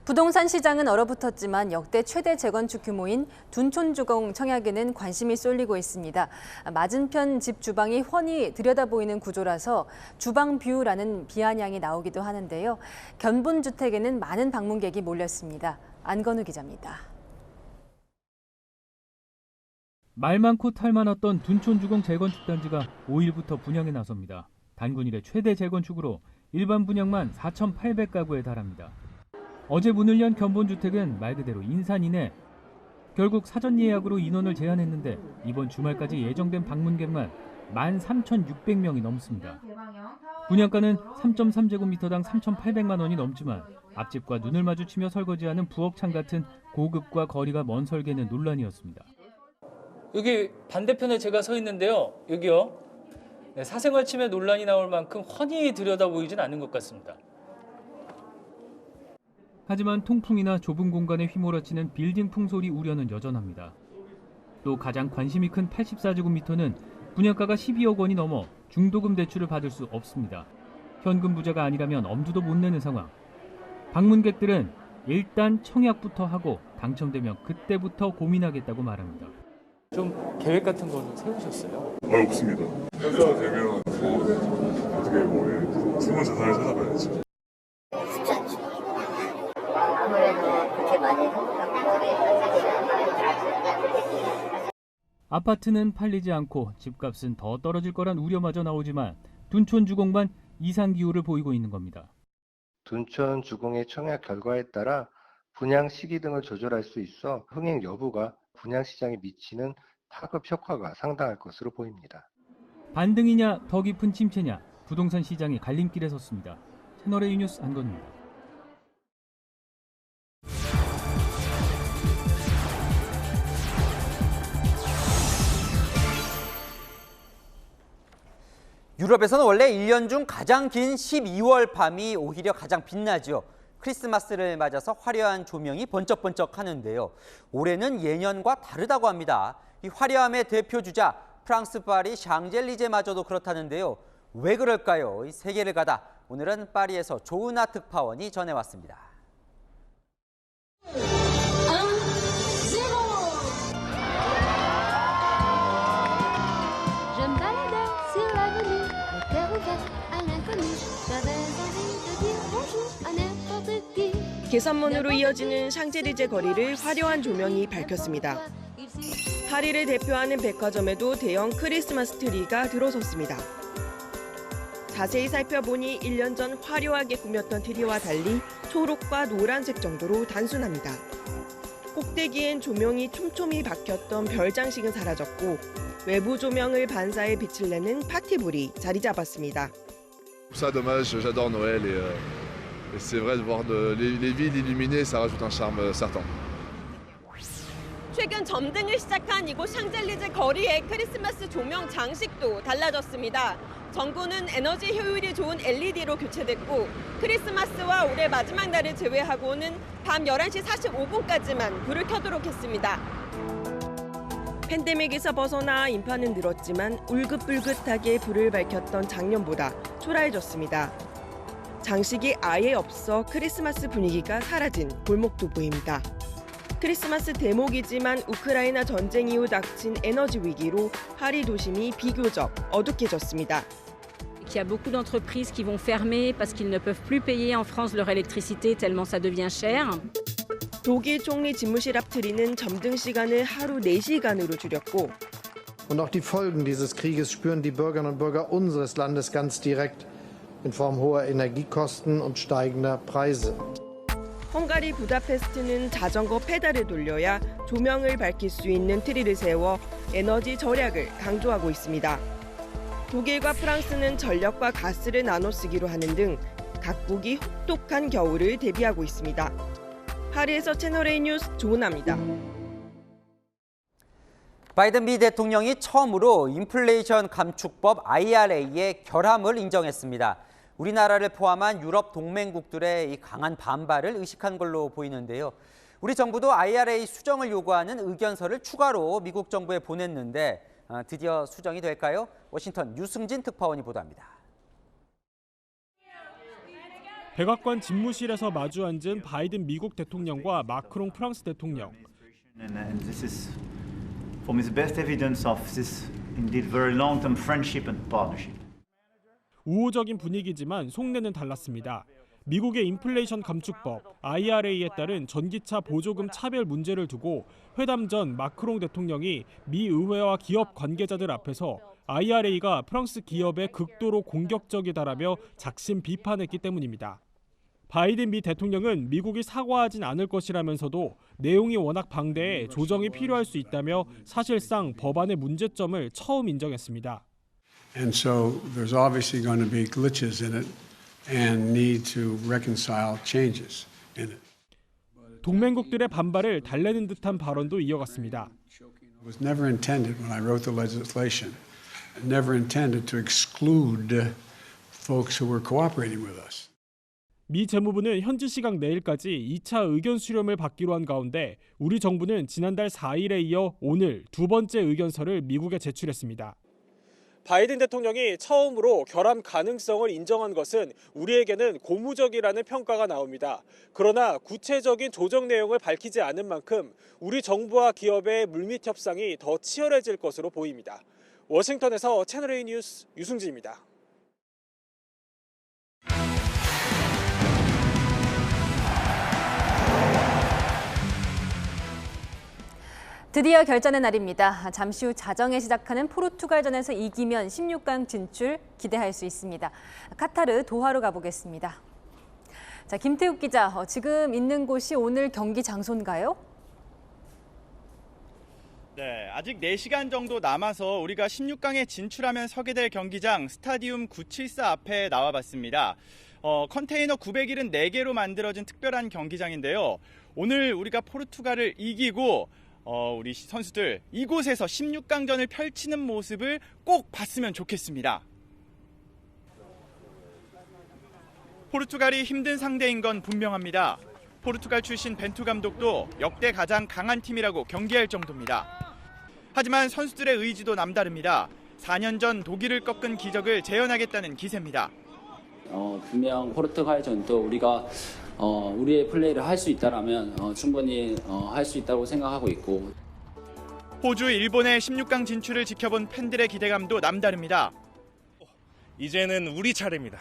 부동산 시장은 얼어붙었지만 역대 최대 재건축 규모인 둔촌주공 청약에는 관심이 쏠리고 있습니다. 맞은편 집 주방이 훤히 들여다보이는 구조라서 주방 뷰라는 비아냥이 나오기도 하는데요. 견본주택에는 많은 방문객이 몰렸습니다. 안건우 기자입니다. 말 많고 탈 많았던 둔촌주공 재건축 단지가 5일부터 분양에 나섭니다. 단군 이래 최대 재건축으로 일반 분양만 4,800가구에 달합니다. 어제 문을 연 견본주택은 말 그대로 인산이네. 결국 사전 예약으로 인원을 제한했는데 이번 주말까지 예정된 방문객만 13,600명이 넘습니다. 분양가는 3.3제곱미터당 3,800만 원이 넘지만 앞집과 눈을 마주치며 설거지하는 부엌창 같은 고급과 거리가 먼 설계는 논란이었습니다. 여기 반대편에 제가 서 있는데요. 여기요. 사생활 침해 논란이 나올 만큼 훤히 들여다보이진 않는 것 같습니다. 하지만 통풍이나 좁은 공간에 휘몰아치는 빌딩 풍소리 우려는 여전합니다. 또 가장 관심이 큰 84제곱미터는 분양가가 12억 원이 넘어 중도금 대출을 받을 수 없습니다. 현금 부자가 아니라면 엄두도 못 내는 상황. 방문객들은 일단 청약부터 하고 당첨되면 그때부터 고민하겠다고 말합니다. 좀 계획 같은 거는 세우셨어요? 없습니다. 회사가 되면 어떻게 숨은 자산을 찾아봐야지. 아무래도 그렇게 많이 아파트는 팔리지 않고 집값은 더 떨어질 거란 우려마저 나오지만 둔촌 주공만 이상 기후를 보이고 있는 겁니다. 둔촌 주공의 청약 결과에 따라 분양 시기 등을 조절할 수 있어 흥행 여부가 분양 시장에 미치는 파급 효과가 상당할 것으로 보입니다. 반등이냐 더 깊은 침체냐 부동산 시장이 갈림길에 섰습니다. 채널A 뉴스 안건입니다. 유럽에서는 원래 1년 중 가장 긴 12월 밤이 오히려 가장 빛나죠. 크리스마스를 맞아서 화려한 조명이 번쩍번쩍 하는데요. 올해는 예년과 다르다고 합니다. 이 화려함의 대표주자 프랑스 파리 샹젤리제마저도 그렇다는데요. 왜 그럴까요? 이 세계를 가다 오늘은 파리에서 조은아 특파원이 전해왔습니다. 계산문으로 이어지는 샹젤리제 거리를 화려한 조명이 밝혔습니다. 파리를 대표하는 백화점에도 대형 크리스마스 트리가 들어섰습니다. 자세히 살펴보니 1년 전 화려하게 꾸몄던 트리와 달리 초록과 노란색 정도로 단순합니다. 꼭대기엔 조명이 촘촘히 박혔던 별 장식은 사라졌고 외부 조명을 반사해 빛을 내는 파티불이 자리 잡았습니다. Ça dommage, j'adore Noël et c'est vrai de voir les villes illuminées, ça rajoute un charme certain. 최근 점등을 시작한 이곳 샹젤리제 거리의 크리스마스 조명 장식도 달라졌습니다. 전구는 에너지 효율이 좋은 LED로 교체됐고 크리스마스와 올해 마지막 날을 제외하고는 밤 11시 45분까지만 불을 켜도록 했습니다. 팬데믹에서 벗어나 인파는 늘었지만 울긋불긋하게 불을 밝혔던 작년보다 초라해졌습니다. 장식이 아예 없어 크리스마스 분위기가 사라진 골목도 보입니다. 크리스마스 대목이지만 우크라이나 전쟁 이후 닥친 에너지 위기로 파리 도심이 비교적 어둑해졌습니다. Il y a beaucoup d'entreprises qui vont fermer parce qu'ils ne peuvent plus payer en France leur électricité tellement ça devient cher. 독일 총리 집무실 앞 트리는 점등 시간을 하루 4시간으로 줄였고 Und auch die Folgen dieses Krieges spüren die Bürgerinnen und Bürger unseres Landes ganz direkt in Form hoher Energiekosten und steigender Preise. 헝가리 부다페스트는 자전거 페달을 돌려야 조명을 밝힐 수 있는 트리를 세워 에너지 절약을 강조하고 있습니다. 독일과 프랑스는 전력과 가스를 나눠 쓰기로 하는 등 각국이 혹독한 겨울을 대비하고 있습니다. 파리에서 채널A 뉴스 조은아입니다. 바이든 미 대통령이 처음으로 인플레이션 감축법 IRA의 결함을 인정했습니다. 우리나라를 포함한 유럽 동맹국들의 이 강한 반발을 의식한 걸로 보이는데요. 우리 정부도 IRA 수정을 요구하는 의견서를 추가로 미국 정부에 보냈는데 드디어 수정이 될까요? 워싱턴 유승진 특파원이 보도합니다. 백악관 집무실에서 마주 앉은 바이든 미국 대통령과 마크롱 프랑스 대통령. And this is for me the best evidence of this indeed very long-term friendship and partnership. 우호적인 분위기지만 속내는 달랐습니다. 미국의 인플레이션 감축법 IRA에 따른 전기차 보조금 차별 문제를 두고 회담 전 마크롱 대통령이 미 의회와 기업 관계자들 앞에서 IRA가 프랑스 기업에 극도로 공격적이다라며 작심 비판했기 때문입니다. 바이든 미 대통령은 미국이 사과하진 않을 것이라면서도 내용이 워낙 방대해 조정이 필요할 수 있다며 사실상 법안의 문제점을 처음 인정했습니다. And so there's obviously going to be glitches in it and need to reconcile changes in it. 동맹국들의 반발을 달래는 듯한 발언도 이어갔습니다. It was never intended when I wrote the legislation, never intended to exclude folks who were cooperating with us. 미 재무부는 현지 시각 내일까지 2차 의견 수렴을 받기로 한 가운데 우리 정부는 지난달 4일에 이어 오늘 두 번째 의견서를 미국에 제출했습니다. 바이든 대통령이 처음으로 결함 가능성을 인정한 것은 우리에게는 고무적이라는 평가가 나옵니다. 그러나 구체적인 조정 내용을 밝히지 않은 만큼 우리 정부와 기업의 물밑 협상이 더 치열해질 것으로 보입니다. 워싱턴에서 채널A 뉴스 유승지입니다. 드디어 결전의 날입니다. 잠시 후 자정에 시작하는 포르투갈전에서 이기면 16강 진출 기대할 수 있습니다. 카타르 도하로 가보겠습니다. 자, 김태욱 기자, 지금 있는 곳이 오늘 경기 장소인가요? 네, 아직 4시간 정도 남아서 우리가 16강에 진출하면 서게 될 경기장 스타디움 974 앞에 나와봤습니다. 컨테이너 974개로 만들어진 특별한 경기장인데요. 오늘 우리가 포르투갈을 이기고 우리 선수들 이곳에서 16강전을 펼치는 모습을 꼭 봤으면 좋겠습니다. 포르투갈이 힘든 상대인 건 분명합니다. 포르투갈 출신 벤투 감독도 역대 가장 강한 팀이라고 경기할 정도입니다. 하지만 선수들의 의지도 남다릅니다. 4년 전 독일을 꺾은 기적을 재현하겠다는 기세입니다. 분명 포르투갈전도 우리가 우리의 플레이를 할 수 있다라면 충분히 할 수 있다고 생각하고 있고. 호주, 일본의 16강 진출을 지켜본 팬들의 기대감도 남다릅니다. 이제는 우리 차례입니다.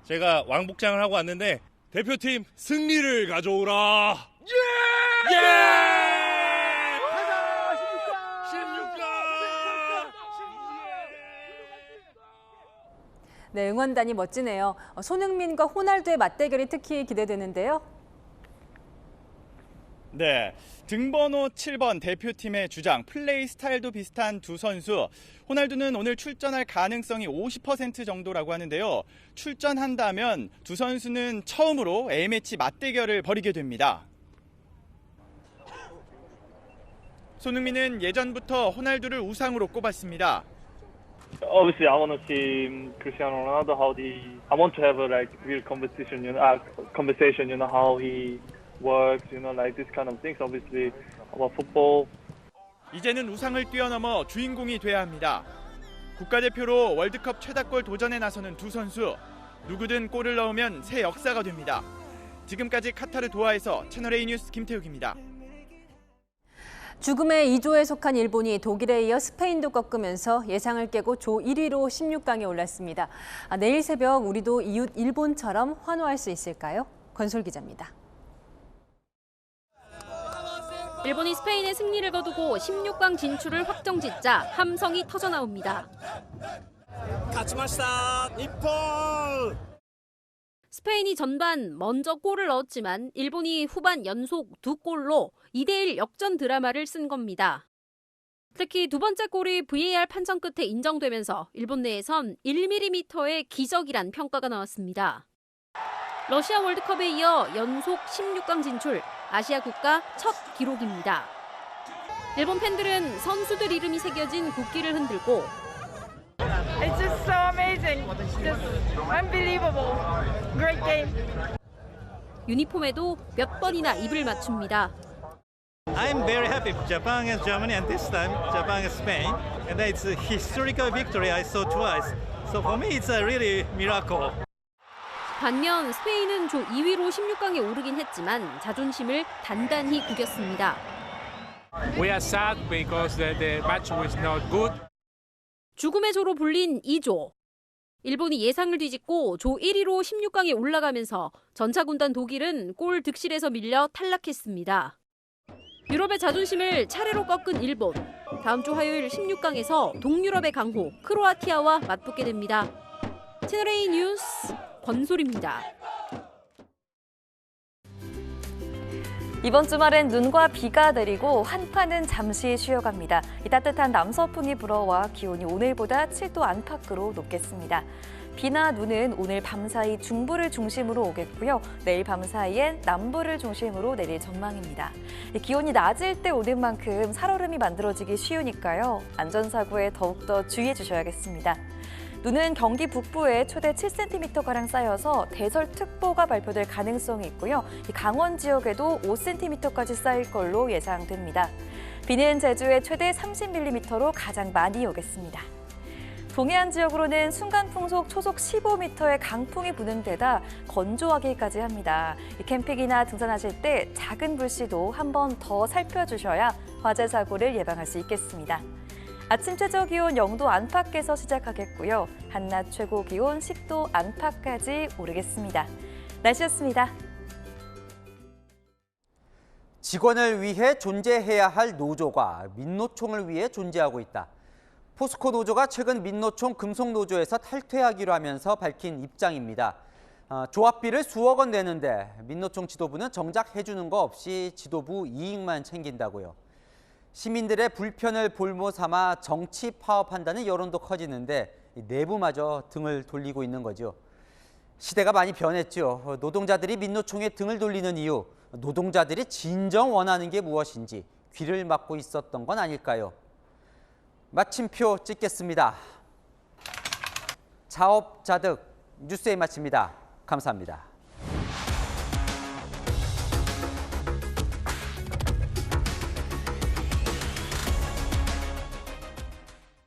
제가 왕복장을 하고 왔는데 대표팀 승리를 가져오라. 예! 예! 가자! 16강! 네, 응원단이 멋지네요. 손흥민과 호날두의 맞대결이 특히 기대되는데요. 네, 등번호 7번 대표팀의 주장, 플레이 스타일도 비슷한 두 선수. 호날두는 오늘 출전할 가능성이 50% 정도라고 하는데요. 출전한다면 두 선수는 처음으로 A매치 맞대결을 벌이게 됩니다. 손흥민은 예전부터 호날두를 우상으로 꼽았습니다. Obviously, I want to see Cristiano Ronaldo. I want to have a real conversation. How he works. This kind of things. Obviously, about football. 이제는 우상을 뛰어넘어 주인공이 돼야 합니다. 국가대표로 월드컵 최다골 도전에 나서는 두 선수. 누구든 골을 넣으면 새 역사가 됩니다. 지금까지 카타르 도하에서 채널A 뉴스 김태욱입니다. 죽음의 2조에 속한 일본이 독일에 이어 스페인도 꺾으면서 예상을 깨고 조 1위로 16강에 올랐습니다. 내일 새벽 우리도 이웃 일본처럼 환호할 수 있을까요? 권솔 기자입니다. 일본이 스페인의 승리를 거두고 16강 진출을 확정짓자 함성이 터져나옵니다. 가츠마시다, 일본! 스페인이 전반 먼저 골을 넣었지만 일본이 후반 연속 2골로 2대1 역전 드라마를 쓴 겁니다. 특히 두 번째 골이 VAR 판정 끝에 인정되면서 일본 내에선 1mm의 기적이란 평가가 나왔습니다. 러시아 월드컵에 이어 연속 16강 진출, 아시아 국가 첫 기록입니다. 일본 팬들은 선수들 이름이 새겨진 국기를 흔들고 It's just so amazing. Just unbelievable. Great game. 유니폼에도 몇 번이나 입을 맞춥니다. I'm very happy. Japan and Germany, and this time Japan and Spain, and it's a historical victory I saw twice. So for me, it's a really miracle. 반면 스페인은 조 2위로 16강에 오르긴 했지만 자존심을 단단히 구겼습니다. We are sad because the match was not good. 죽음의 조로 불린 2조. 일본이 예상을 뒤집고 조 1위로 16강에 올라가면서 전차군단 독일은 골 득실에서 밀려 탈락했습니다. 유럽의 자존심을 차례로 꺾은 일본. 다음 주 화요일 16강에서 동유럽의 강호 크로아티아와 맞붙게 됩니다. 채널A 뉴스 권솔입니다. 이번 주말엔 눈과 비가 내리고 한파는 잠시 쉬어갑니다. 이 따뜻한 남서풍이 불어와 기온이 오늘보다 7도 안팎으로 높겠습니다. 비나 눈은 오늘 밤사이 중부를 중심으로 오겠고요. 내일 밤사이엔 남부를 중심으로 내릴 전망입니다. 기온이 낮을 때 오는 만큼 살얼음이 만들어지기 쉬우니까요. 안전사고에 더욱더 주의해 주셔야겠습니다. 눈은 경기 북부에 최대 7cm가량 쌓여서 대설특보가 발표될 가능성이 있고요. 강원 지역에도 5cm까지 쌓일 걸로 예상됩니다. 비는 제주에 최대 30mm로 가장 많이 오겠습니다. 동해안 지역으로는 순간풍속 초속 15m의 강풍이 부는 데다 건조하기까지 합니다. 캠핑이나 등산하실 때 작은 불씨도 한 번 더 살펴주셔야 화재 사고를 예방할 수 있겠습니다. 아침 최저 기온 0도 안팎에서 시작하겠고요. 한낮 최고 기온 10도 안팎까지 오르겠습니다. 날씨였습니다. 직원을 위해 존재해야 할 노조가 민노총을 위해 존재하고 있다. 포스코 노조가 최근 민노총 금속노조에서 탈퇴하기로 하면서 밝힌 입장입니다. 조합비를 수억 원 내는데 민노총 지도부는 정작 해주는 거 없이 지도부 이익만 챙긴다고요. 시민들의 불편을 볼모 삼아 정치 파업한다는 여론도 커지는데 내부마저 등을 돌리고 있는 거죠. 시대가 많이 변했죠. 노동자들이 민노총에 등을 돌리는 이유, 노동자들이 진정 원하는 게 무엇인지 귀를 막고 있었던 건 아닐까요? 마침표 찍겠습니다. 자업자득 뉴스에 마칩니다. 감사합니다.